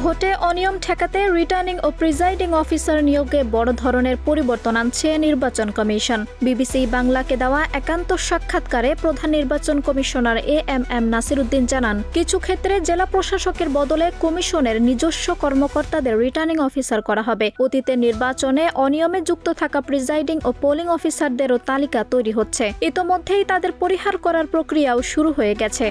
ভোটে অনিয়ম ঠেকাতে রিটার্নিং ও প্রিজাইডিং অফিসার নিয়োগে বড় ধরনের পরিবর্তন আনছে নির্বাচন কমিশন। বিবিসি বাংলাকে দেওয়া একান্ত সাক্ষাৎকারে প্রধান নির্বাচন কমিশনার এএমএম নাসির উদ্দিন জানান, কিছু ক্ষেত্রে জেলা প্রশাসকের বদলে কমিশনের নিজস্ব কর্মকর্তাদের রিটার্নিং অফিসার করা হবে। অতীতে নির্বাচনে অনিয়মে যুক্ত থাকা প্রিজাইডিং ও পোলিং অফিসারদেরও তালিকা তৈরি হচ্ছে। ইতোমধ্যেই তাদের পরিহার করার প্রক্রিয়াও শুরু হয়ে গেছে।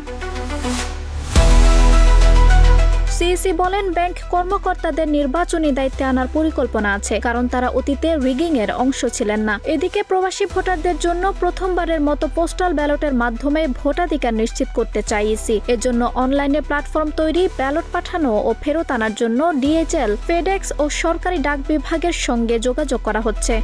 সিইসি বলেন, ব্যাংক কর্মকর্তাদের নির্বাচনী দায়িত্বে আনার পরিকল্পনা আছে, কারণ তারা অতীতে রিগিং এর অংশ ছিলেন না। এদিকে প্রবাসী ভোটারদের জন্য প্রথমবারের মতো পোস্টাল ব্যালটের মাধ্যমে ভোটাধিকার নিশ্চিত করতে চায় ইসি। এজন্য অনলাইনে প্ল্যাটফর্ম তৈরি, ব্যালট পাঠানো ও ফেরত আনার জন্য ডিএইচএল, ফেডেক্স ও সরকারি ডাক বিভাগের সঙ্গে যোগাযোগ করা হচ্ছে।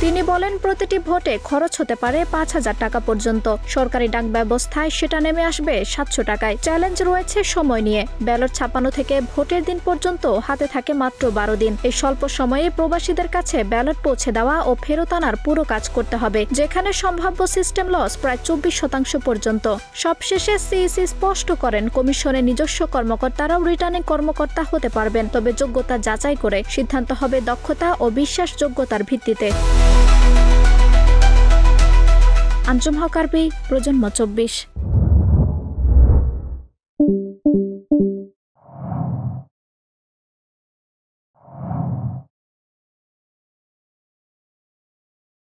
তিনি বলেন, প্রতিটি ভোটে খরচ হতে পারে ৫,০০০ টাকা পর্যন্ত। সরকারি ডাক ব্যবস্থায় সেটা নেমে আসবে ৭০০ টাকায়। চ্যালেঞ্জ রয়েছে সময় নিয়ে। ব্যালট ছাপানো থেকে ভোটের দিন পর্যন্ত হাতে থাকে মাত্র ১২ দিন। এই স্বল্প সময়ে প্রবাসীদের কাছে ব্যালট পৌঁছে দেওয়া ও ফেরত আনার পুরো কাজ করতে হবে, যেখানে সম্ভাব্য সিস্টেম লস প্রায় ২৪% পর্যন্ত। সবশেষে সিইসি স্পষ্ট করেন, কমিশনের নিজস্ব কর্মকর্তারাও রিটার্নিং কর্মকর্তা হতে পারবেন, তবে যোগ্যতা যাচাই করে সিদ্ধান্ত হবে দক্ষতা ও বিশ্বাসযোগ্যতার ভিত্তিতে। আঞ্জুম হক আরবি, প্রজন্ম ২৪।